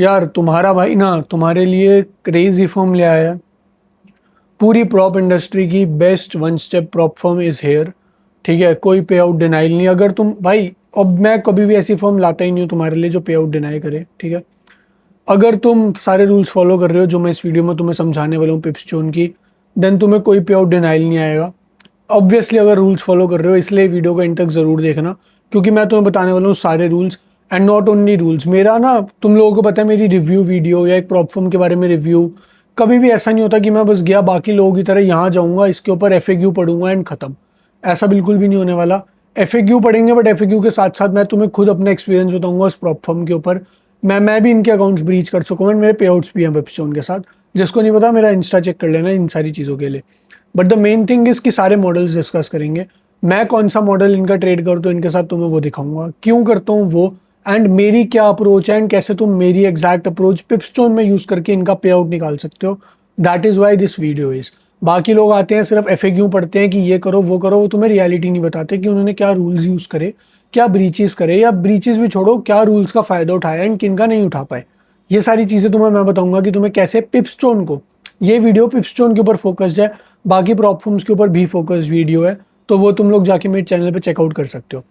यार तुम्हारा भाई ना तुम्हारे लिए क्रेजी फॉर्म ले आया है। पूरी प्रॉप इंडस्ट्री की best one step prop form is here. ठीक है, कोई पे आउट डिनाइल नहीं। अगर तुम भाई, अब मैं कभी भी ऐसी फॉर्म लाता ही नहीं हूँ तुम्हारे लिए जो पे आउट डिनाई करे। ठीक है, अगर तुम सारे रूल्स फॉलो कर रहे हो जो मैं इस वीडियो में तुम्हें समझाने वाला हूँ पिप्स जोन की, देन तुम्हें कोई पे आउट डिनाइल नहीं आएगा। ऑब्वियसली अगर रूल्स फॉलो कर रहे हो, इसलिए वीडियो को एंड तक जरूर देखना, क्योंकि मैं तुम्हें बताने वाला हूँ सारे rules. And not only rules, मेरा ना तुम लोगों को पता है मेरी रिव्यू वीडियो या एक प्रॉप फॉर्म के बारे में रिव्यू कभी भी ऐसा नहीं होता कि मैं बस गया बाकी लोगों की तरह यहाँ जाऊँगा इसके ऊपर एफएक्यू पढ़ूंगा एंड खत्म। ऐसा बिल्कुल भी नहीं होने वाला। एफएक्यू पढ़ेंगे, बट एफएक्यू के साथ साथ मैं तुम्हें खुद अपना एक्सपीरियंस बताऊंगा उस प्रॉप फॉर्म के ऊपर। मैं भी इनके अकाउंट्स ब्रीच कर चुका हूँ एंड मेरे पे आउट्स भी हैं वेबस्टोन के साथ। जिसको नहीं पता, मेरा इंस्टा चेक कर लेना इन सारी चीज़ों के लिए। But the main thing is कि सारे मॉडल्स डिस्कस करेंगे। मैं कौन सा मॉडल इनका ट्रेड करता हूँ इनके साथ तुम्हें वो दिखाऊंगा, क्यों करता हूँ वो, एंड मेरी क्या अप्रोच है एंड कैसे तुम मेरी एग्जैक्ट अप्रोच पिपस्टोन में यूज करके इनका पे आउट निकाल सकते हो। That is why this video is. बाकी लोग आते हैं सिर्फ एफएक्यू पढ़ते हैं कि ये करो वो तुम्हें रियलिटी नहीं बताते कि उन्होंने क्या रूल्स यूज करे, क्या ब्रीचेस करे, या ब्रीचेस भी छोड़ो क्या रूल्स का फायदा उठाया एंड किन का नहीं उठा पाए। ये सारी चीजें तुम्हें मैं बताऊंगा कि तुम्हें कैसे पिपस्टोन को, ये वीडियो पिपस्टोन के ऊपर फोकस्ड है, बाकी प्रॉप फॉर्म्स के ऊपर भी फोकस्ड वीडियो है, तो वो तुम लोग जाके मेरे चैनल पे चेकआउट कर सकते हो।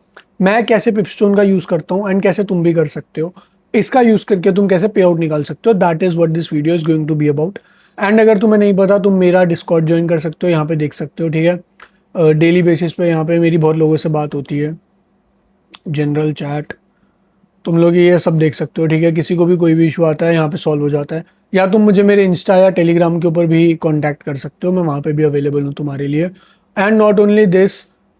मैं कैसे पिपस्टोन का यूज करता हूँ एंड कैसे तुम भी कर सकते हो, इसका यूज करके तुम कैसे पे आउट निकाल सकते हो। That is what this video is going to be about. And अगर तुम्हें नहीं पता, तुम मेरा डिस्कॉर्ड ज्वाइन कर सकते हो, यहाँ पे देख सकते हो। ठीक है, डेली बेसिस पे यहाँ पे मेरी बहुत लोगों से बात होती है, जनरल चैट, तुम लोग ये सब देख सकते हो। ठीक है, किसी को भी कोई भी इशू आता है यहाँ पे सॉल्व हो जाता है। या तुम मुझे मेरे इंस्टा या टेलीग्राम के ऊपर भी कांटेक्ट कर सकते हो, मैं वहाँ पे भी अवेलेबल हूँ तुम्हारे लिए। And not only this,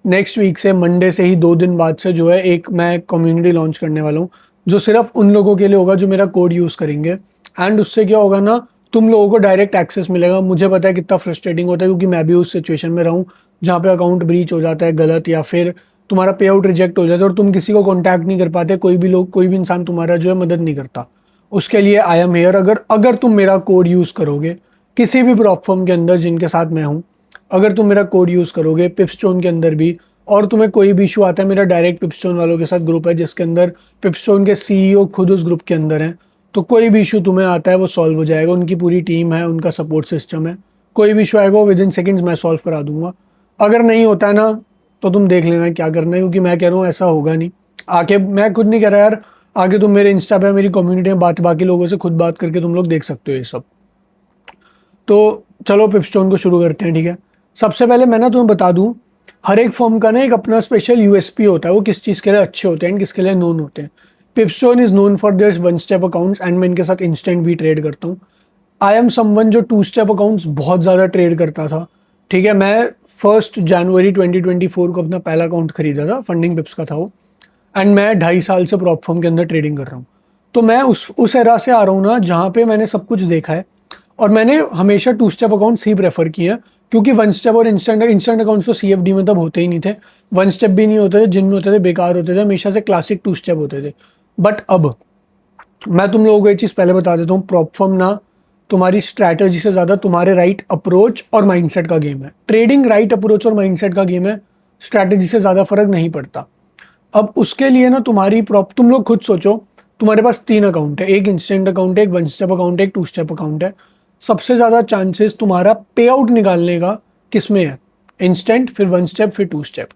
next week से, मंडे से ही 2 दिन बाद से जो है, एक मैं कम्युनिटी लॉन्च करने वाला हूँ जो सिर्फ उन लोगों के लिए होगा जो मेरा कोड यूज़ करेंगे। एंड उससे क्या होगा ना, तुम लोगों को डायरेक्ट एक्सेस मिलेगा। मुझे पता है कितना फ्रस्ट्रेटिंग होता है, क्योंकि मैं भी उस सिचुएशन में रहूँ जहाँ पे अकाउंट ब्रीच हो जाता है गलत, या फिर तुम्हारा पे आउट रिजेक्ट हो जाता है और तुम किसी को कांटेक्ट नहीं कर पाते, कोई भी लोग, कोई भी इंसान तुम्हारा जो है मदद नहीं करता। उसके लिए आई एम हेयर। अगर अगर तुम मेरा कोड यूज़ करोगे किसी भी प्लेटफॉर्म के अंदर जिनके साथ मैं हूँ, अगर तुम मेरा कोड यूज़ करोगे पिपस्टोन के अंदर भी, और तुम्हें कोई भी इशू आता है, मेरा डायरेक्ट पिपस्टोन वालों के साथ ग्रुप है जिसके अंदर पिपस्टोन के सीईओ खुद उस ग्रुप के अंदर हैं, तो कोई भी इशू तुम्हें आता है वो सॉल्व हो जाएगा। उनकी पूरी टीम है, उनका सपोर्ट सिस्टम है, कोई भी इशू आएगा वो विद इन सेकेंड्स मैं सॉल्व करा दूंगा। अगर नहीं होता है ना, तो तुम देख लेना क्या करना है, क्योंकि मैं कह रहा हूँ ऐसा होगा नहीं। आके, मैं खुद नहीं कह रहा यार, आगे तुम मेरे इंस्टा पे मेरी कम्युनिटी में बात, बाकी लोगों से खुद बात करके तुम लोग देख सकते हो ये सब। तो चलो पिपस्टोन को शुरू करते हैं। ठीक है, सबसे पहले मैं ना तुम्हें बता दूं, हर एक फॉर्म का ना एक अपना स्पेशल यूएसपी होता है, वो किस चीज़ के लिए अच्छे होते हैं एंड किसके लिए नोन होते हैं। Pipstone is known for their one step accounts, and मैं इनके साथ इंस्टेंट भी ट्रेड करता हूँ। आई एम समवन जो 2 स्टेप अकाउंट्स बहुत ज़्यादा ट्रेड करता था। ठीक है, मैं 1 जनवरी 2024 को अपना पहला अकाउंट खरीदा था, फंडिंग पिप्स का था वो। एंड मैं 2.5 साल से प्रॉप फॉर्म के अंदर ट्रेडिंग कर रहा हूँ। तो मैं उस एरा से आ रहा हूँ ना जहाँ पे मैंने सब कुछ देखा है, और मैंने हमेशा 2 स्टेप अकाउंट्स ही प्रेफर किए हैं, क्योंकि वन स्टेप और इंस्टेंट अकाउंट्स तो सीएफडी में तब होते ही नहीं थे। वन स्टेप भी नहीं होते थे, जिनमें होते थे बेकार होते थे, हमेशा से क्लासिक 2 स्टेप होते थे। बट अब मैं तुम लोगों को एक चीज़ पहले बता देता हूँ, प्रॉप फॉर्म ना तुम्हारी स्ट्रैटेजी से ज़्यादा तुम्हारे राइट अप्रोच और माइंडसेट का गेम है। ट्रेडिंग राइट अप्रोच और माइंडसेट का गेम है, स्ट्रैटेजी से ज़्यादा फर्क नहीं पड़ता। अब उसके लिए ना तुम्हारी प्रॉप, तुम लोग खुद सोचो, तुम्हारे पास 3 अकाउंट है, एक इंस्टेंट अकाउंट है, एक वन स्टेप अकाउंट है, एक 2 स्टेप अकाउंट है। सबसे ज़्यादा चांसेस तुम्हारा पे आउट निकालने का किस में है? इंस्टेंट, फिर वन स्टेप, फिर 2 स्टेप।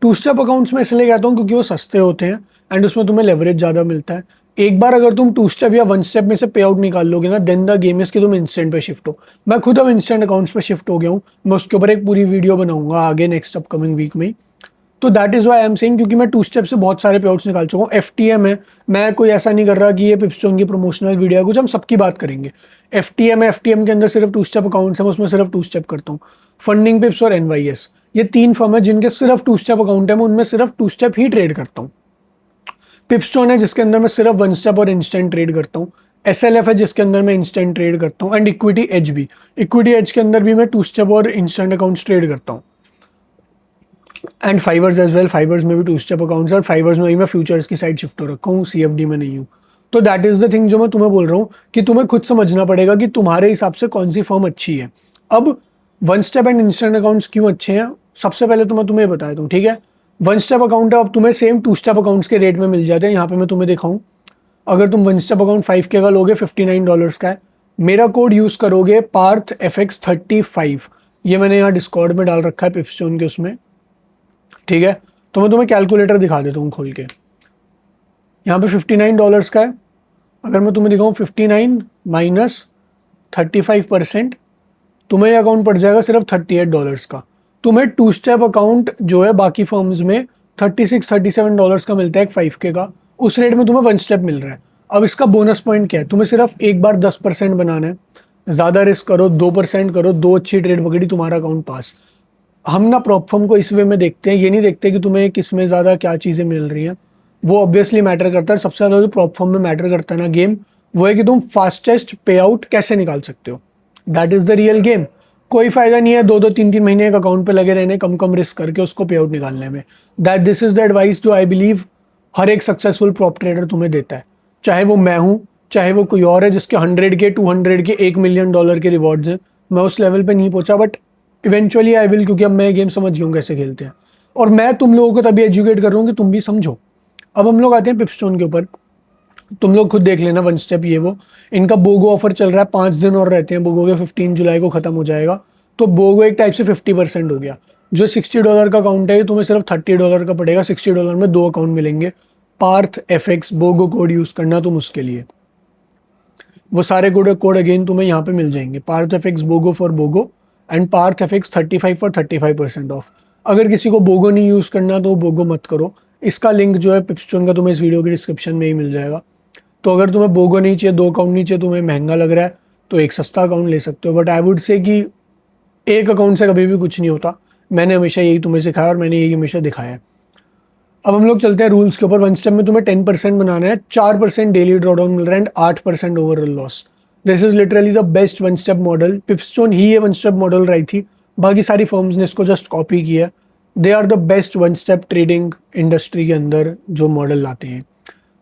2 स्टेप अकाउंट्स में इसलिए कहता हूँ क्योंकि वो सस्ते होते हैं एंड उसमें तुम्हें लेवरेज ज़्यादा मिलता है। एक बार अगर तुम 2 स्टेप या वन स्टेप में से पे आउट निकाल लोगे ना, देन द गेम इज कि तुम इंस्टेंट पे शिफ्ट हो। मैं खुद अब इंस्टेंट अकाउंट्स पे शिफ्ट हो गया हूँ, मैं उसके ऊपर एक पूरी वीडियो बनाऊंगा आगे नेक्स्ट अपकमिंग वीक में ही। तो that is why I am saying, क्योंकि मैं 2 स्टेप से बहुत सारे पे आउट्स निकाल चुका हूँ। एफटीएम है, मैं कोई ऐसा नहीं कर रहा कि ये पिपस्टोन की प्रमोशनल वीडियो है कुछ, हम सबकी बात करेंगे। एफटीएम है, एफटीएम के अंदर सिर्फ 2 स्टेप अकाउंट्स हैं, उसमें सिर्फ 2 स्टेप करता हूँ। फंडिंग पिप्स और एनवाईएस, ये 3 फर्म है जिनके सिर्फ 2 स्टेप अकाउंट है, मैं उनमें सिर्फ 2 स्टेप ही ट्रेड करता हूँ। पिपस्टोन है जिसके अंदर मैं सिर्फ वन स्टेप और इंस्टेंट ट्रेड करता हूँ। एसएलएफ है जिसके अंदर मैं इंस्टेंट ट्रेड करता हूँ। एंड इक्विटी एज भी, इक्विटी एज के अंदर भी मैं 2 स्टेप और इंस्टेंट अकाउंट्स ट्रेड करता हूँ। एंड फाइवर्स एज वेल, फाइवर्स में भी 2 स्टेप अकाउंट्स है, और फाइवर्स में भी मैं फ्यूचर्स की साइड शिफ्ट हो रखा हूँ, सीएफडी में नहीं हूँ। तो दैट इज द थिंग जो मैं तुम्हें बोल रहा हूँ कि तुम्हें खुद समझना पड़ेगा कि तुम्हारे हिसाब से कौन सी फर्म अच्छी है। अब one step and instant accounts क्यों अच्छे हैं, सबसे पहले तो मैं तुम्हें बता दूँ। ठीक है, वन स्टेप अकाउंट है, अब तुम्हें सेम 2 स्टेप अकाउंट्स के रेट में मिल जाते हैं। यहाँ पे मैं तुम्हें दिखाऊँ, अगर तुम वन स्टेप अकाउंट 5K का लोगे $59 का है। मेरा कोड यूज़ करोगे पार्थ FX35, ये मैंने यहाँ डिस्कॉर्ड में डाल रखा है पिपस्टोन के उसमें, ठीक है। तो मैं तुम्हें कैलकुलेटर दिखा देता हूँ खोल के। यहाँ पे $59 का है। अगर मैं तुम्हें दिखाऊँ 59 माइनस 35%, तुम्हें ये अकाउंट पड़ जाएगा सिर्फ $38 का। तुम्हें टू स्टेप अकाउंट जो है बाकी फर्म्स में $36-37 का मिलता है एक 5K का, उस रेट में तुम्हें वन स्टेप मिल रहा है। अब इसका बोनस पॉइंट क्या है, तुम्हें सिर्फ एक बार 10% बनाना है, ज़्यादा रिस्क करो 2% करो, 2 अच्छी ट्रेड पकड़ी, तुम्हारा अकाउंट पास। हम ना प्रॉप फर्म को इस वे में देखते हैं, ये नहीं देखते कि तुम्हें किस में ज़्यादा क्या चीज़ें मिल रही हैं। वो ऑब्वियसली मैटर करता है। सबसे ज़्यादा जो प्रॉप फर्म में मैटर करता है ना गेम, वो है कि तुम फास्टेस्ट पे आउट कैसे निकाल सकते हो। That is the real game. कोई फायदा नहीं है 2-2 3-3 महीने एक अकाउंट पे लगे रहने, कम कम रिस्क करके उसको पे आउट निकालने में। That this is the advice जो आई बिलीव हर एक सक्सेसफुल प्रॉप ट्रेडर तुम्हें देता है। चाहे वो मैं हूँ, चाहे वो कोई और है जिसके 100 के 200 के $1 मिलियन के रिवॉर्ड्स हैं। मैं उस लेवल पे नहीं पहुंचा, बट इवेंचुअली आई विल, क्योंकि अब मैं गेम समझ गया हूँ कैसे खेलते हैं। और मैं तुम लोगों को तभी एजुकेट कर रहा हूँ कि तुम भी समझो। अब हम लोग आते हैं पिपस्टोन के ऊपर। तुम लोग खुद देख लेना वन स्टेप, ये वो इनका बोगो ऑफर चल रहा है, 5 दिन और रहते हैं बोगो के, 15 जुलाई को खत्म हो जाएगा। तो बोगो एक टाइप से 50% हो गया। जो $60 का अकाउंट है तुम्हें सिर्फ $30 का पड़ेगा। $60 में 2 अकाउंट मिलेंगे। पार्थ FX बोगो कोड यूज करना तुम उसके लिए, वो सारे कोड अगेन तुम्हें यहाँ पे मिल जाएंगे। Parth FX BOGO for BOGO and Parth FX 35 for 35% off. अगर किसी को बोगो नहीं यूज करना तो बोगो मत करो। इसका लिंक जो है पिपस्टोन का तुम्हें इस वीडियो के डिस्क्रिप्शन में ही मिल जाएगा। तो अगर तुम्हें बोगो नहीं चाहिए, 2 अकाउंट नहीं चाहिए, तुम्हें महंगा लग रहा है, तो एक सस्ता अकाउंट ले सकते हो। बट आई वुड से कि एक अकाउंट से कभी भी कुछ नहीं होता। मैंने हमेशा यही तुम्हें सिखाया और मैंने यही हमेशा दिखाया है। अब हम लोग चलते हैं रूल्स के ऊपर। वन स्टेप में तुम्हें 10% बनाना है, 4% डेली ड्रॉडाउन मिल रहा है and 8% overall loss. This is literally the best one step model. Pipstone ही ये वन स्टेप मॉडल रही थी, बाकी सारी फर्म्स ने इसको जस्ट कॉपी किया। They are the best one step trading industry के अंदर जो मॉडल लाते हैं।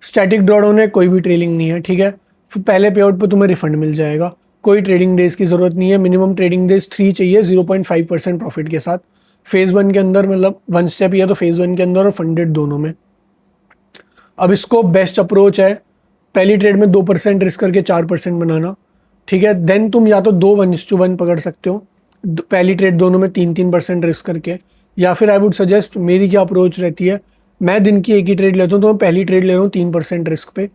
स्टैटिक ड्रॉडाउन है, कोई भी ट्रेडिंग नहीं है, ठीक है। फिर पहले पे आउट पर तुम्हें रिफंड मिल जाएगा, कोई ट्रेडिंग डेज की जरूरत नहीं है। मिनिमम ट्रेडिंग डेज 3 चाहिए 0.5% प्रॉफिट के साथ। फेज 1 के अंदर, मतलब वन स्टेप या तो फेज 1 के अंदर और फंडेड दोनों में। अब इसको बेस्ट अप्रोच है पहली ट्रेड में 2% रिस्क करके 4% बनाना, ठीक है। देन तुम या तो 2:1 पकड़ सकते हो पहली ट्रेड दोनों में 3-3% रिस्क करके, या फिर आई वुड सजेस्ट, मेरी क्या अप्रोच रहती है, मैं दिन की एक ही ट्रेड लेता हूँ, तो मैं पहली ट्रेड ले रहा हूँ 3% रिस्क पे।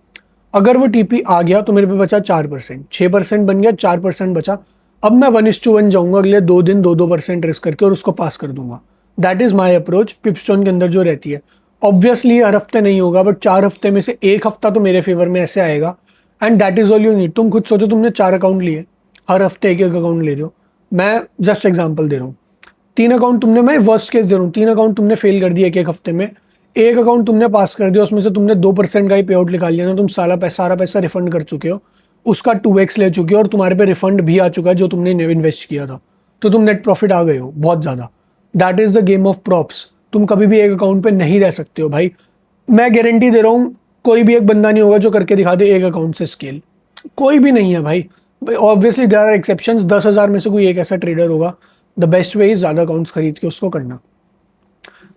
अगर वो TP आ गया तो मेरे पे बचा 4%, 6% बन गया, 4% बचा। अब मैं 1:1 जाऊंगा अगले 2 दिन 2% रिस्क करके और उसको पास कर दूंगा। दैट इज माई अप्रोच पिपस्टोन के अंदर जो रहती है। ऑब्वियसली हर हफ्ते नहीं होगा, बट 4 हफ्ते में से एक हफ्ता तो मेरे फेवर में ऐसे आएगा and that is all you need. तुम खुद सोचो, तुमने 4 अकाउंट लिए, हर हफ्ते एक एक अकाउंट ले रहे हो। मैं जस्ट एग्जाम्पल दे रहा हूँ, 3 अकाउंट तुमने, मैं वर्स्ट केस दे रहा हूँ, 3 अकाउंट तुमने फेल कर दिया एक हफ्ते में, एक अकाउंट तुमने पास कर दिया, उसमें से तुमने 2% का ही पे आउट निकाल लिया ना, तुम सारा पैसा रिफंड कर चुके हो, उसका 2x ले चुके हो और तुम्हारे पे रिफंड भी आ चुका है जो तुमने इन्वेस्ट किया था। तो तुम नेट प्रॉफिट आ गए हो बहुत ज़्यादा। That is the game of props. तुम कभी भी एक अकाउंट पे नहीं रह सकते हो भाई। मैं गारंटी दे रहा हूँ, कोई भी एक बंदा नहीं होगा जो करके दिखा दे एक अकाउंट से स्केल, कोई भी नहीं है भाई। ऑब्वियसली देयर आर एक्सेप्शंस, 10,000 में से कोई एक ऐसा ट्रेडर होगा। द बेस्ट वे इज ज़्यादा अकाउंट्स खरीद के उसको करना।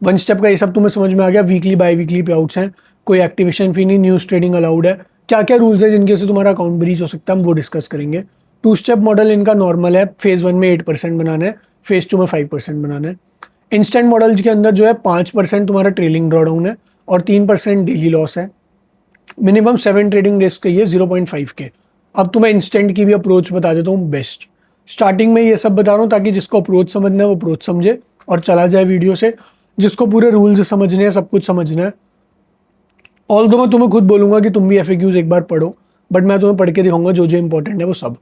वन स्टेप का ये सब तुम्हें समझ में आ गया। वीकली बाय वीकली पे आउट्स हैं, कोई एक्टिवेशन फी नहीं, न्यूज़ ट्रेडिंग अलाउड है। क्या क्या रूल्स है जिनके से तुम्हारा अकाउंट ब्रीच हो सकता है, हम वो डिस्कस करेंगे। टू स्टेप मॉडल इनका नॉर्मल है, फेज 1 में 8% बनाना है, फेज 2 में 5% बनाना है। इंस्टेंट मॉडल के अंदर जो है 5% तुम्हारा ट्रेलिंग ड्रॉडाउन है और 3% डेली लॉस है। मिनिमम 7 ट्रेडिंग डेज का ये 0.5K। अब तुम्हें इंस्टेंट की भी अप्रोच बता देता हूँ बेस्ट। स्टार्टिंग में ये सब बता रहा हूँ ताकि जिसको अप्रोच समझना है वो अप्रोच समझे और चला जाए वीडियो से। जिसको पूरे रूल्स समझने हैं, सब कुछ समझना है, ऑल दो मैं तुम्हें खुद बोलूँगा कि तुम भी FAQs एक बार पढ़ो, बट मैं तुम्हें पढ़ के दिखाऊंगा जो जो इंपॉर्टेंट है वो सब।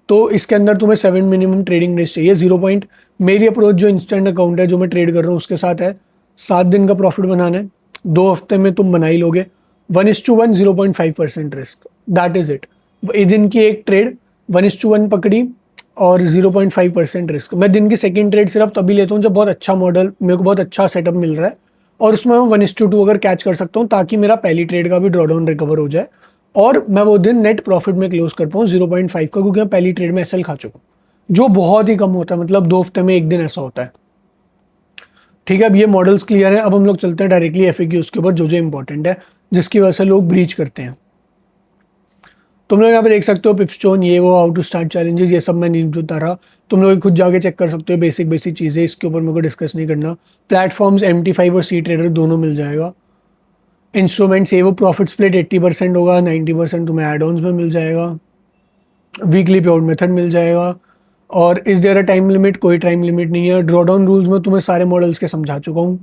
तो इसके अंदर तुम्हें 7 मिनिमम ट्रेडिंग डेज चाहिए। 0 पॉइंट, मेरी अप्रोच जो इंस्टेंट अकाउंट है जो मैं ट्रेड कर रहा हूँ उसके साथ है, 7 दिन का प्रॉफिट बनाना है, 2 हफ्ते में तुम बना ही लोगे। 1:1 0.5% रिस्क, दैट इज इट। दिन की एक ट्रेड 1:1 पकड़ी और 0.5% रिस्क। मैं दिन की सेकंड ट्रेड सिर्फ तभी लेता हूँ जब बहुत अच्छा मॉडल, मेरे को बहुत अच्छा सेटअप मिल रहा है और उसमें मैं 1:2 अगर कैच कर सकता हूँ ताकि मेरा पहली ट्रेड का भी ड्रॉडाउन रिकवर हो जाए और मैं वो दिन नेट प्रॉफिट में क्लोज कर पाऊँ 0.5 का, क्योंकि मैं पहली ट्रेड में SL खा चुका हूँ, जो बहुत ही कम होता है, मतलब 2 हफ्ते में एक दिन ऐसा होता है। ठीक है, अब ये मॉडल्स क्लियर है। अब हम लोग चलते हैं डायरेक्टली FAQs के ऊपर जो जो इंपॉर्टेंट है जिसकी वजह से लोग ब्रीच करते हैं। तुम लोग यहाँ पे देख सकते हो पिपस्टोन, ये वो, हाउ टू स्टार्ट चैलेंजेस, ये सब मैं नहीं बता रहा, तुम लोग खुद जाके चेक कर सकते हो, बेसिक बेसिक चीज़ें, इसके ऊपर मेरे को डिस्कस नहीं करना। प्लेटफॉर्म्स MT5 और सी ट्रेडर दोनों मिल जाएगा। इंस्ट्रूमेंट्स ये वो, प्रॉफिट स्प्लिट 80% होगा, 90% तुम्हें एड ऑन्स में मिल जाएगा। वीकली पे आउट मेथड मिल जाएगा। और इस देयर अ टाइम लिमिट, कोई टाइम लिमिट नहीं है। ड्रॉडाउन रूल्स में तुम्हें सारे मॉडल्स के समझा चुका हूँ।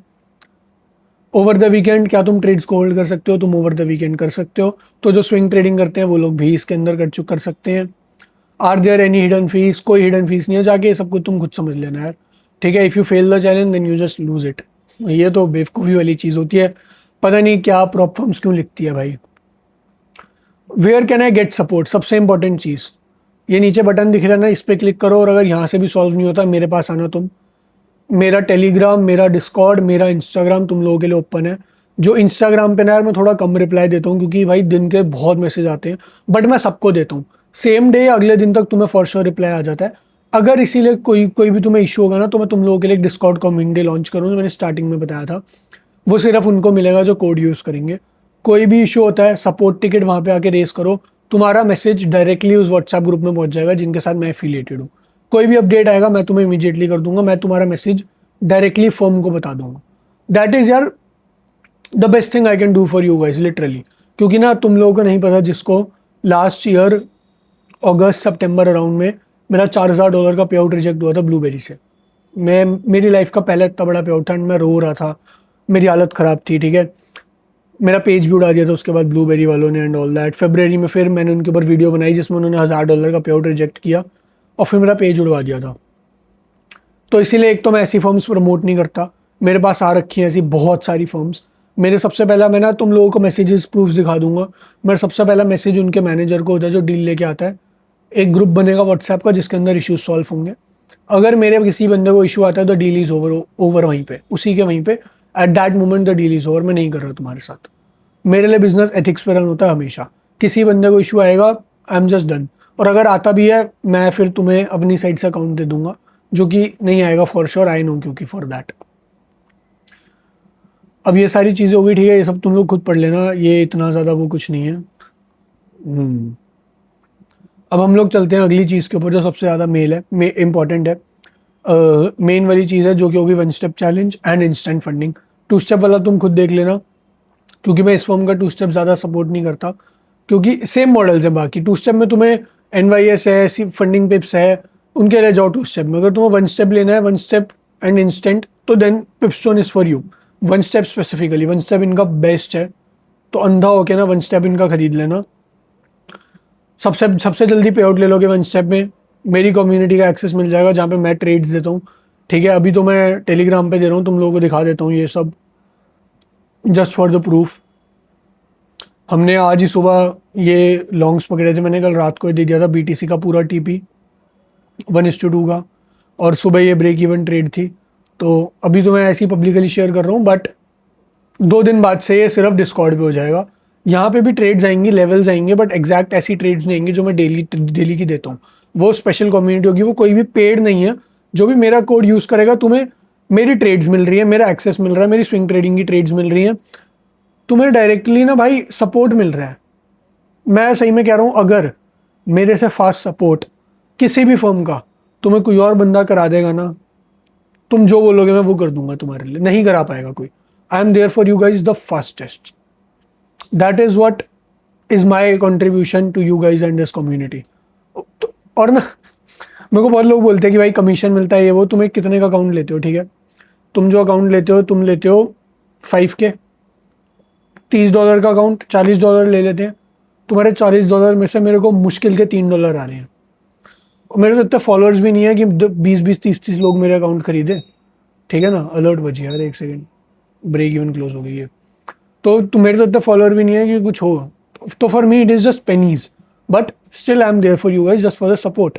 ओवर द वीकेंड क्या तुम ट्रेड्स को होल्ड कर सकते हो, तुम ओवर द वीकेंड कर सकते हो, तो जो स्विंग ट्रेडिंग करते हैं वो लोग भी इसके अंदर कर सकते हैं। Are there any hidden fees, कोई हिडन फीस नहीं है, जाके ये सब कुछ तुम खुद समझ लेना यार, ठीक है। If you fail the challenge then you just lose it. ये तो बेवकूफ़ी वाली चीज़ होती है, पता नहीं क्या प्रॉप फॉर्म्स क्यों लिखती है भाई। Where can I get support, सबसे इंपॉर्टेंट चीज़, ये नीचे बटन दिख रहा है ना, इस पर क्लिक करो, और अगर यहाँ से भी सॉल्व नहीं होता मेरे पास आना तुम। मेरा टेलीग्राम, मेरा डिस्कॉर्ड, मेरा इंस्टाग्राम तुम लोगों के लिए ओपन है। जो इंस्टाग्राम पे ना यार मैं थोड़ा कम रिप्लाई देता हूँ, क्योंकि भाई दिन के बहुत मैसेज आते हैं, बट मैं सबको देता हूँ सेम डे, अगले दिन तक तुम्हें फॉर श्योर रिप्लाई आ जाता है। अगर इसीलिए कोई कोई भी तुम्हें इशू होगा ना, तो मैं तुम लोगों के लिए एक डिस्कॉर्ड कम्युनिटी लॉन्च करूँगा, मैंने स्टार्टिंग में बताया था। वो सिर्फ उनको मिलेगा जो कोड यूज़ करेंगे। कोई भी इशू होता है, सपोर्ट टिकट वहाँ पे आके रेस करो, तुम्हारा मैसेज डायरेक्टली उस व्हाट्सएप ग्रुप में पहुँच जाएगा जिनके साथ मैं एफिलिएटेड हूँ। कोई भी अपडेट आएगा मैं तुम्हें इमीडिएटली कर दूंगा, मैं तुम्हारा मैसेज डायरेक्टली फर्म को बता दूंगा। दैट इज़ यार the best thing I can do for you guys literally. क्योंकि ना तुम लोगों को नहीं पता, जिसको लास्ट ईयर अगस्त सितंबर अराउंड में मेरा $4000 का पे आउट रिजेक्ट हुआ था ब्लूबेरी से। मैं, मेरी लाइफ का पहला इतना बड़ा पे आउट था, एंड मैं रो रहा था, मेरी हालत ख़राब थी, ठीक है। मेरा पेज भी उड़ा दिया था उसके बाद ब्लूबेरी वालों ने एंड ऑल दैट। फरवरी में फिर मैंने उनके ऊपर वीडियो बनाई जिसमें उन्होंने $1000 का पे आउट रिजेक्ट किया, और फिर मेरा पेज उड़वा दिया था। तो इसीलिए एक तो मैं ऐसी फॉर्म्स प्रमोट नहीं करता, मेरे पास आ रखी हैं ऐसी बहुत सारी फॉर्म्स। मेरे सबसे पहला, मैं ना तुम लोगों को मैसेजेस प्रूफ दिखा दूंगा। मेरा सबसे पहला मैसेज उनके मैनेजर को होता है जो डील लेके आता है। एक ग्रुप बनेगा व्हाट्सएप का जिसके अंदर इश्यूज सॉल्व होंगे। अगर मेरे किसी बंदे को इशू आता है तो डील इज ओवर, ओवर वहीं पे, उसी के वहीं पे, at that moment the deal is over. मैं नहीं कर रहा तुम्हारे साथ। मेरे लिए बिजनेस एथिक्स पे रन होता है हमेशा। किसी बंदे को इशू आएगा, आई एम जस्ट डन। और अगर आता भी है, मैं फिर तुम्हें अपनी साइड से अकाउंट दे दूंगा, जो कि नहीं आएगा फॉर श्योर, आई नो, क्योंकि फॉर दैट। अब ये सारी चीज़ें हो गई, ठीक है, ये सब तुम लोग खुद पढ़ लेना, ये इतना ज़्यादा वो कुछ नहीं है। अब हम लोग चलते हैं अगली चीज़ के ऊपर जो सबसे ज़्यादा मेल है, इंपॉर्टेंट है। मेन वाली चीज़ है जो कि होगी one step challenge and instant funding. Two step वाला तुम खुद देख लेना, क्योंकि मैं इस फॉर्म का टू स्टेप ज़्यादा सपोर्ट नहीं करता, क्योंकि सेम मॉडल्स हैं बाकी। टू स्टेप में तुम्हें NYS है, सी फंडिंग पिप्स है, उनके लिए जाओ टू स्टेप में। अगर तुम्हें वन स्टेप लेना है, वन स्टेप एंड इंस्टेंट, तो then Pipstone is for you. One step specifically, one step इनका बेस्ट है, तो अंधा होके ना वन स्टेप इनका खरीद लेना। सबसे सबसे जल्दी पे आउट ले लोगे वन स्टेप में। मेरी कम्युनिटी का एक्सेस मिल जाएगा जहाँ पे मैं ट्रेड्स देता हूँ, ठीक है। अभी तो मैं टेलीग्राम पे दे रहा हूँ, तुम लोगों को दिखा देता हूँ ये सब जस्ट फॉर द प्रूफ। हमने आज ही सुबह ये लॉन्ग्स पकड़े थे, मैंने कल रात को ही दे दिया था BTC का पूरा TP 1:2 का, और सुबह ये ब्रेक इवन ट्रेड थी। तो अभी तो मैं ऐसे ही पब्लिकली शेयर कर रहा हूँ, बट 2 दिन बाद से ये सिर्फ डिस्कॉर्ड पे हो जाएगा। यहाँ पे भी ट्रेड्स आएंगी, लेवल्स आएंगे, बट एग्जैक्ट ऐसी ट्रेड्स नहीं आएंगी जो मैं डेली की देता हूँ। वो स्पेशल कम्युनिटी होगी, वो कोई भी पेड नहीं है। जो भी मेरा कोड यूज़ करेगा, तुम्हें मेरी ट्रेड्स मिल रही है, मेरा एक्सेस मिल रहा है, मेरी स्विंग ट्रेडिंग की ट्रेड्स मिल रही हैं, तुम्हें डायरेक्टली ना भाई सपोर्ट मिल रहा है। मैं सही में कह रहा हूँ, अगर मेरे से फास्ट सपोर्ट किसी भी फर्म का तुम्हें कोई और बंदा करा देगा ना, तुम जो बोलोगे मैं वो कर दूंगा तुम्हारे लिए, नहीं करा पाएगा कोई। I am there for you guys the fastest. That is what is my contribution to you guys and this community. और ना, मेरे को बहुत लोग बोलते हैं कि भाई कमीशन मिलता है ये वो। तुम एक कितने का अकाउंट लेते हो, ठीक है, तुम जो अकाउंट लेते हो, तुम लेते हो 5K, $30 का अकाउंट, $40 ले लेते हैं। तुम्हारे $40 में से मेरे को मुश्किल के $3 आ रहे हैं, और मेरे तो इतने फॉलोअर्स भी नहीं है कि 20-20 30-30 लोग मेरे अकाउंट खरीदे, ठीक है ना। अलर्ट बजी यार, एक सेकेंड, ब्रेक इवन क्लोज हो गई है। तो मेरे तो इतने फॉलोअर भी नहीं है कि कुछ हो। तो for me it is just pennies, but still I am there for you guys just for the support.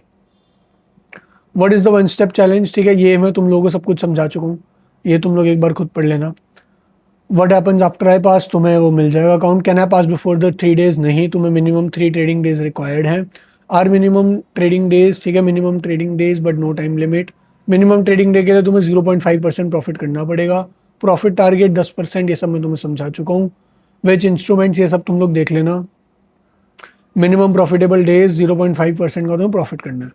What is the one step challenge, ठीक है, ये मैं तुम लोगों को सब कुछ समझा चुका हूँ, ये तुम लोग एक बार खुद पढ़ लेना। What happens after I pass, तुम्हें वो मिल जाएगा account. Can I pass before the 3 days, नहीं, तुम्हें मिनिमम 3 ट्रेडिंग डेज रिक्वायर्ड हैं। आर मिनिमम ट्रेडिंग डेज, ठीक है, minimum trading days but no time limit. Minimum trading day के लिए तुम्हें 0.5% प्रॉफिट करना पड़ेगा। प्रॉफिट टारगेट 10%, ये सब मैं तुम्हें समझा चुका हूँ। विच इंस्ट्रूमेंट्स, ये सब तुम लोग देख लेना। मिनिमम प्रॉफिटेबल डेज 0.5% का तुम्हें प्रॉफिट करना है।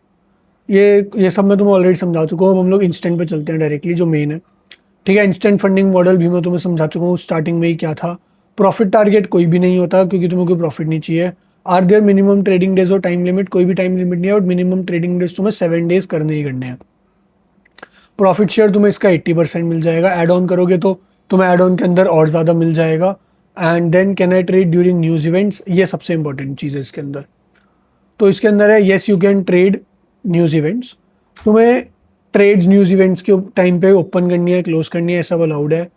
ये सब मैं तुम्हें ऑलरेडी समझा चुका हूँ। अब हम लोग इंस्टेंट पे चलते हैं डायरेक्टली, जो मेन है। ठीक है, इंस्टेंट फंडिंग मॉडल भी मैं तुम्हें समझा चुका हूँ स्टार्टिंग में ही क्या था। प्रॉफिट टारगेट कोई भी नहीं होता, क्योंकि तुम्हें कोई प्रॉफिट नहीं चाहिए। Are there minimum trading days और टाइम लिमिट? कोई भी टाइम लिमिट नहीं है, और मिनिमम ट्रेडिंग डेज तुम्हें 7 डेज करने ही करने हैं। प्रॉफिट शेयर तुम्हें इसका 80% मिल जाएगा। एड ऑन करोगे तो तुम्हें एड ऑन के अंदर और ज़्यादा मिल जाएगा। And then can I trade during news events, ये सबसे इंपॉर्टेंट चीज़ है इसके अंदर। तो इसके अंदर है yes you can trade news events. तुम्हें ट्रेड्स न्यूज़ इवेंट्स के टाइम पे ओपन करनी है, क्लोज करनी है, सब अलाउड है।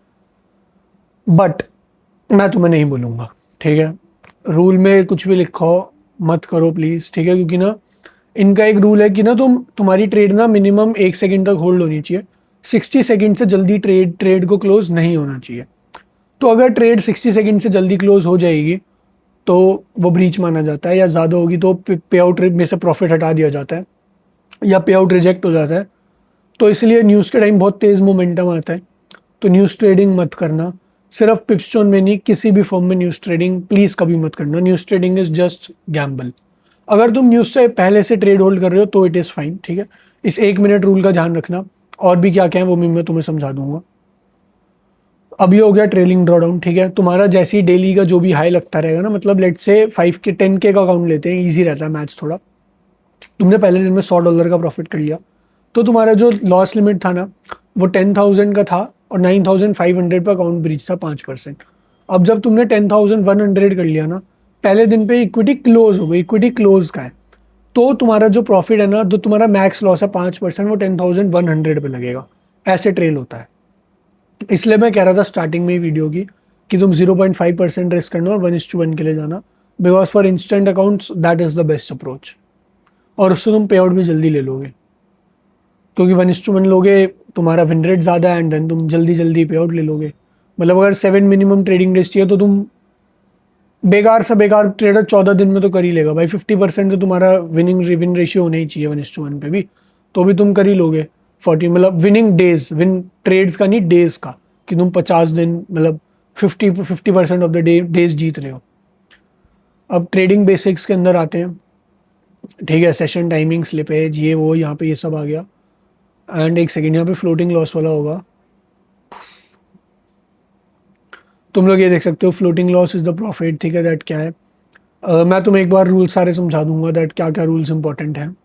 बट मैं तुम्हें नहीं बोलूँगा, ठीक है। रूल में कुछ भी लिखो मत करो प्लीज़, ठीक है, क्योंकि ना इनका एक रूल है कि ना तुम्हारी ट्रेड ना मिनिमम 1 सेकंड तक होल्ड होनी चाहिए। 60 सेकंड से जल्दी ट्रेड को क्लोज नहीं होना चाहिए। तो अगर ट्रेड 60 सेकंड से जल्दी क्लोज हो जाएगी तो वो ब्रीच माना जाता है, या ज़्यादा होगी तो पे आउट में से प्रॉफिट हटा दिया जाता है, या पे आउट रिजेक्ट हो जाता है। तो इसलिए न्यूज़ के टाइम बहुत तेज़ मोमेंटम आता है। तो न्यूज़ ट्रेडिंग मत करना। सिर्फ पिपस्टोन में नहीं, किसी भी फॉर्म में न्यूज़ ट्रेडिंग प्लीज़ कभी मत करना। News trading is just Gamble. अगर तुम न्यूज़ से पहले से ट्रेड होल्ड कर रहे हो तो इट इज़ फाइन, ठीक है। इस 1 मिनट रूल का ध्यान रखना। और भी क्या क्या है वो मैं तुम्हें समझा दूंगा। अब ये हो गया ट्रेलिंग ड्रॉडाउन, ठीक है। तुम्हारा जैसे ही डेली का जो भी हाई लगता रहेगा ना, मतलब लेट से 5K 10K का अकाउंट लेते हैं, ईजी रहता है मैच थोड़ा। तुमने पहले दिन में $100 का प्रॉफिट कर लिया, तो तुम्हारा जो लॉस लिमिट था ना वो 10,000 का था, और 9,500 पर अकाउंट ब्रीच था 5%। अब जब तुमने 10,100 कर लिया ना, पहले दिन पे इक्विटी क्लोज हो गई, इक्विटी क्लोज का है, तो तुम्हारा जो प्रॉफिट है ना, जो तुम्हारा मैक्स लॉस है 5%, वो 10,100 पे लगेगा। ऐसे ट्रेल होता है। इसलिए मैं कह रहा था स्टार्टिंग में ही वीडियो की कि तुम 0.5% रिस्क करना और 1:1 के लिए जाना, because for instant accounts that is the best approach. और उससे तुम पे आउट भी जल्दी ले लोगे, क्योंकि 1:1 लोगे, तुम्हारा विन रेट ज़्यादा है, एंड देन तुम जल्दी जल्दी पे आउट ले लोगे। मतलब अगर 7 मिनिमम ट्रेडिंग डेज चाहिए तो तुम बेकार से बेकार ट्रेडर 14 दिन में तो कर ही लेगा भाई। 50% तो तुम्हारा विन रेशियो होना ही चाहिए 1:1 पे भी, तो भी तुम कर ही लोगे। 40 मतलब विनिंग डेज, विन ट्रेड्स का नहीं, डेज का, कि तुम 50 दिन मतलब 50% ऑफ द डेज जीत रहे हो। अब ट्रेडिंग बेसिक्स के अंदर आते हैं, ठीक है। सेशन टाइमिंग, स्लिपेज, ये वो, यहाँ पे ये सब आ गया। एंड एक सेकेंड, यहाँ पे फ्लोटिंग लॉस वाला होगा, तुम लोग ये देख सकते हो। Floating loss is the profit, ठीक है। दैट क्या है, मैं तुम्हें एक बार रूल सारे समझा दूंगा, दैट क्या क्या रूल्स इंपॉर्टेंट हैं,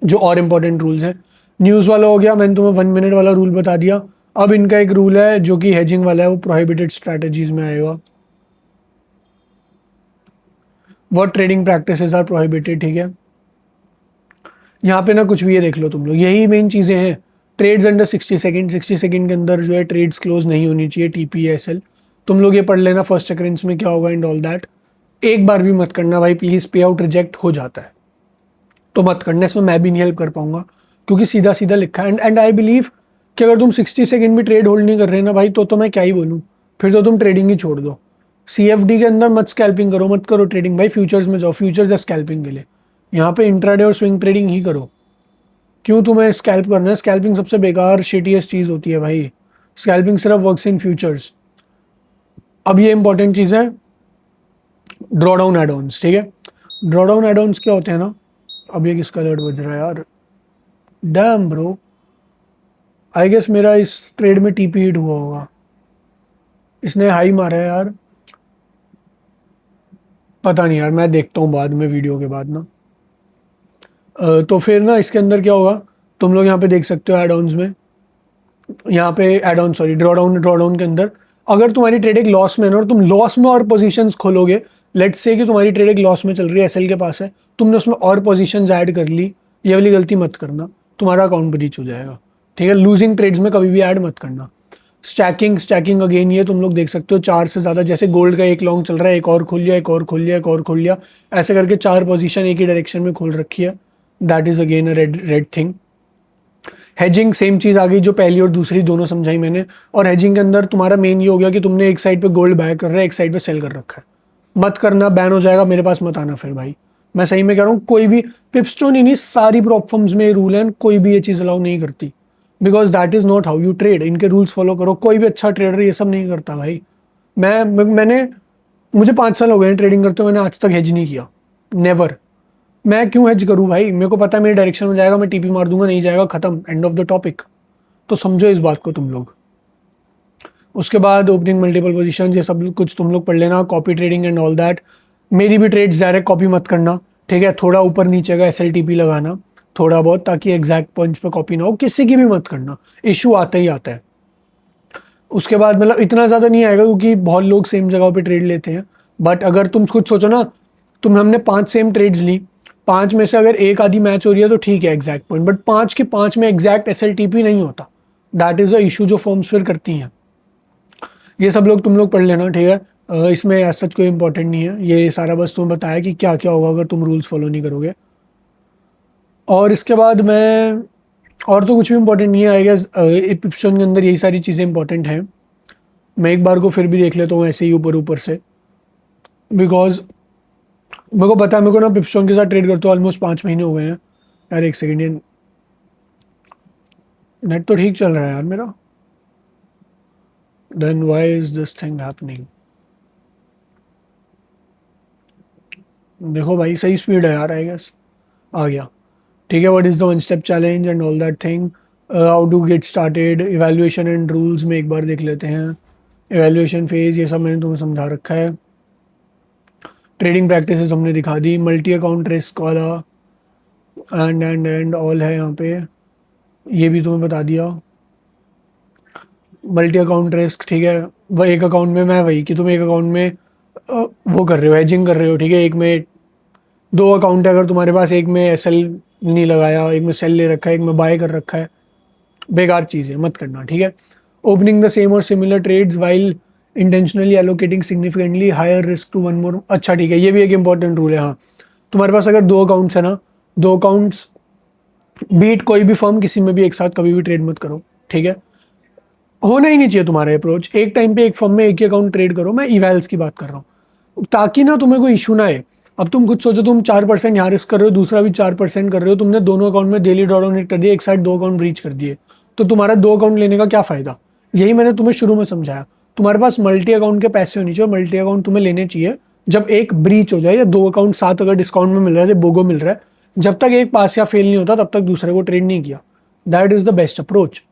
जो और इंपॉर्टेंट रूल्स हैं। न्यूज़ वाला हो गया, मैंने तुम्हें 1 मिनट वाला रूल बता दिया। अब इनका एक रूल है जो कि हेजिंग वाला है, वो प्रोहिबिटेड स्ट्रैटेजीज में आएगा। What trading practices are prohibited, ठीक है। यहाँ पे ना कुछ भी ये देख लो तुम लोग, यही मेन चीज़ें हैं। ट्रेड्स अंडर 60 सेकंड, 60 सेकंड के अंदर जो है ट्रेड्स क्लोज नहीं होनी चाहिए, TP/SL। तुम लोग ये पढ़ लेना फर्स्ट अकरेंस में क्या होगा एंड ऑल दैट। एक बार भी मत करना भाई प्लीज़, पे आउट रिजेक्ट हो जाता है तो मत करना। इसमें मैं भी नहीं हेल्प कर पाऊंगा, क्योंकि सीधा सीधा लिखा है। एंड आई बिलीव कि अगर तुम 60 सेकंड भी ट्रेड होल्ड नहीं कर रहे ना भाई, तो मैं क्या ही बोलूँ, फिर तो तुम ट्रेडिंग ही छोड़ दो। CFD के अंदर मत स्कैल्पिंग करो, मत करो ट्रेडिंग भाई। फ्यूचर्स में जाओ, फ्यूचर्स है स्कैल्पिंग के लिए। यहाँ पे इंट्राडे और स्विंग ट्रेडिंग ही करो। क्यों तुम्हें स्कैल्प करना है? स्कैल्पिंग सबसे बेकार शिटिएस्ट चीज़ होती है भाई। स्कैल्पिंग सिर्फ वर्क्स इन फ्यूचर्स। अब ये इंपॉर्टेंट चीज़ है, ड्रॉ डाउन एड ऑन्स, ठीक है। ड्रॉ डाउन एड ऑन्स क्या होते हैं ना, अब ये किसका अलर्ट बज रहा है यार, डैम ब्रो। आई गेस मेरा इस ट्रेड में TP हिट हुआ होगा, इसने हाई मारा है यार, पता नहीं यार, मैं देखता हूँ बाद में वीडियो के बाद ना। तो फिर ना इसके अंदर क्या होगा, तुम लोग यहाँ पे देख सकते हो एड ऑन्स में, यहाँ पे add on sorry drawdown के अंदर अगर तुम्हारी ट्रेड एक लॉस में है ना, और तुम लॉस में और पोजीशंस खोलोगे, लेट्स से कि तुम्हारी ट्रेड एक लॉस में चल रही है, SL के पास है, तुमने उसमें और पोजीशंस ऐड कर ली, ये वाली गलती मत करना, तुम्हारा अकाउंट ब्रीच हो जाएगा, ठीक है। लूजिंग ट्रेड्स में कभी भी ऐड मत करना। स्टैकिंग अगेन, ये तुम लोग देख सकते हो 4 से ज़्यादा, जैसे गोल्ड का एक लॉन्ग चल रहा है, एक और खोल लिया, एक और खोल लिया, एक और खोल लिया, ऐसे करके 4 पोजीशन एक ही डायरेक्शन में खोल रखी है। That is again a red thing. Hedging same चीज़ आ गई, जो पहली और दूसरी दोनों समझाई मैंने। और हेजिंग के अंदर तुम्हारा मेन ये हो गया कि तुमने एक साइड पे गोल्ड बाय कर रहा है, एक साइड पे सेल कर रखा है, मत करना, बैन हो जाएगा। मेरे पास मत आना फिर भाई, मैं सही में कह रहा हूँ। कोई भी पिपस्टोन ही नहीं, सारी प्रॉप फर्म्स में रूल है, कोई भी ये चीज़ अलाउ नहीं करती, because that is not how you trade. इनके रूल्स फॉलो करो। कोई भी अच्छा ट्रेडर ये सब नहीं करता भाई। मैंने मुझे 5 साल हो गए हैं ट्रेडिंग करते हुए, मैंने आज तक हेज नहीं किया, नेवर। मैं क्यों हेज करूँ भाई, मेरे को पता है मेरी डायरेक्शन में जाएगा, मैं टीपी मार दूंगा, नहीं जाएगा, खत्म, एंड ऑफ द टॉपिक। तो समझो इस बात को तुम लोग। उसके बाद ओपनिंग मल्टीपल पोजीशन, ये सब कुछ तुम लोग पढ़ लेना, copy trading and all that. मेरी भी ट्रेड्स डायरेक्ट कॉपी मत करना, ठीक है, थोड़ा ऊपर नीचे का SLTP लगाना थोड़ा बहुत, ताकि एग्जैक्ट पॉइंट्स पे कॉपी ना हो, किसी की भी मत करना, इशू आता ही आता है। उसके बाद मतलब इतना ज़्यादा नहीं आएगा क्योंकि बहुत लोग सेम जगह पे ट्रेड लेते हैं, बट अगर तुम खुद सोचो ना, हमने 5 सेम ट्रेड्स ली, 5 में से अगर एक आधी मैच हो रही है तो ठीक है एग्जैक्ट पॉइंट, बट 5 के 5 में एग्जैक्ट SLTP नहीं होता। दैट इज़ अ इशू जो फर्म्स फिर करती हैं। ये सब लोग तुम लोग पढ़ लेना, ठीक है। इसमें एज सच कोई इंपॉर्टेंट नहीं है, ये सारा बस तुम्हें बताया कि क्या क्या होगा अगर तुम रूल्स फॉलो नहीं करोगे। और इसके बाद मैं, और तो कुछ भी इंपॉर्टेंट नहीं है आई गेस, पिप्सन के अंदर यही सारी चीज़ें इंपॉर्टेंट हैं। मैं एक बार को फिर भी देख लेता हूँ ऐसे ही ऊपर ऊपर से, बिकॉज मेरे को पता है, मेरे को ना पिप्सन के साथ ट्रेड करते हो ऑलमोस्ट 5 महीने हो गए हैं। यार एक सेकेंड, ये नेट तो ठीक चल रहा है यार मेरा, then why is this thing happening. देखो भाई सही स्पीड है यार, आई गेस आ गया, ठीक है। What is the one step challenge and all that thing, how to get started, evaluation and rules में एक बार देख लेते हैं। इवैल्यूएशन फेज ये सब मैंने तुम्हें समझा रखा है। ट्रेडिंग प्रैक्टिसेस हमने दिखा दी, मल्टी अकाउंट रिस्क वाला एंड ऑल है यहाँ पे, ये भी तुम्हें बता दिया। मल्टी अकाउंट रिस्क, ठीक है, वह एक अकाउंट में मैं वही कि तुम एक अकाउंट में वो कर रहे हो, हेजिंग कर रहे हो, ठीक है। एक में 2 अकाउंट है अगर तुम्हारे पास, एक में SL नहीं लगाया, एक में सेल ले रखा है, एक में बाय कर रखा है, बेकार चीज़ है, मत करना, ठीक है। ओपनिंग द सेम और similar trades while intentionally allocating significantly higher risk to one more, अच्छा ठीक है, ये भी एक इंपॉर्टेंट रूल है। हाँ, तुम्हारे पास अगर 2 अकाउंट्स है ना, 2 अकाउंट्स बीट कोई भी फर्म किसी में भी एक साथ कभी भी ट्रेड मत करो, ठीक है। होना ही नहीं चाहिए तुम्हारा अप्रोच, एक टाइम पे एक फर्म में एक ही अकाउंट ट्रेड करो, मैं इवैल्स की बात कर रहा हूँ, ताकि ना तुम्हें कोई इशू ना आए। अब तुम खुद सोचो, तुम 4% यहाँ रिस्क कर रहे हो, दूसरा भी 4% कर रहे हो, तुमने दोनों अकाउंट में डेली ड्रॉ डाउन कर दिया, एक साइड 2 अकाउंट ब्रीच कर दिए, तो तुम्हारा 2 अकाउंट लेने का क्या फायदा। यही मैंने तुम्हें शुरू में समझाया, तुम्हारे पास मल्टी अकाउंट के पैसे होने चाहिए, मल्टी अकाउंट तुम्हें लेने चाहिए जब एक ब्रीच हो जाए, या 2 अकाउंट साथ अगर डिस्काउंट में मिल रहा है, बोगो मिल रहा है, जब तक एक पास या फेल नहीं होता तब तक दूसरे को ट्रेड नहीं किया। That is the best approach.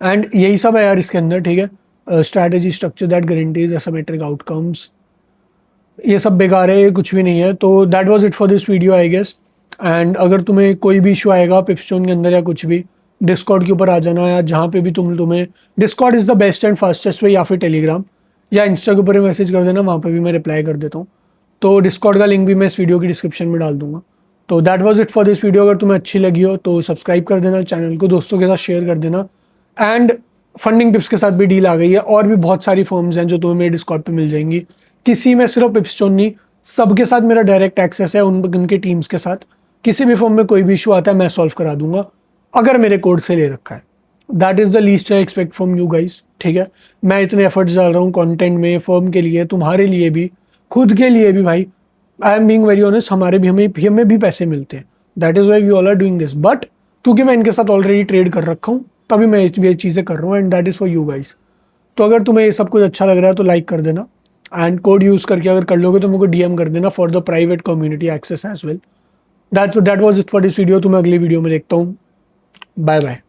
And यही सब है यार इसके अंदर, ठीक है। Strategy structure that guarantees asymmetric outcomes, ये सब बेकार है, ये कुछ भी नहीं है। तो that was it for this video I guess. And अगर तुम्हें कोई भी इशू आएगा पिपस्टोन के अंदर या कुछ भी, डिस्कॉर्ड के ऊपर आ जाना, या जहाँ पे भी तुम्हें Discord is the best and fastest way, या फिर टेलीग्राम या इंस्टा के ऊपर मैसेज कर देना, वहाँ पे भी मैं रिप्लाई कर देता हूँ। तो डिस्कॉर्ड का लिंक भी मैं इस वीडियो की डिस्क्रिप्शन में डाल दूंगा। तो that was it for this video. अगर तुम्हें अच्छी लगी हो तो सब्सक्राइब कर देना चैनल को, दोस्तों के साथ शेयर कर देना। एंड फंडिंग टिप्स के साथ भी डील आ गई है, और भी बहुत सारी फर्म्स हैं जो तुम्हें मेरे डिस्कॉर्ड पे मिल जाएंगी। किसी में सिर्फ पिपस्टोन नहीं, सबके साथ मेरा डायरेक्ट एक्सेस है, उनके टीम्स के साथ। किसी भी फॉर्म में कोई भी इशू आता है मैं सॉल्व करा दूंगा, अगर मेरे कोड से ले रखा है। That is the least I expect from you guys, ठीक है। मैं इतने एफर्ट्स डाल रहा हूँ कंटेंट में, फर्म के लिए, तुम्हारे लिए भी, खुद के लिए भी भाई। I am being very honest, हमें भी पैसे मिलते हैं, that is why we all are doing this, but क्योंकि मैं इनके साथ ऑलरेडी ट्रेड कर रखा हूँ तभी मैं ये चीज़ें कर रहा हूँ, and that is for you guys. तो अगर तुम्हें ये सब कुछ अच्छा लग रहा है तो लाइक कर देना, एंड कोड यूज़ करके अगर कर लोगे तो मुझे DM कर देना for the private community access as well. That was it for this video. तो मैं अगली वीडियो में देखता हूँ, बाय बाय।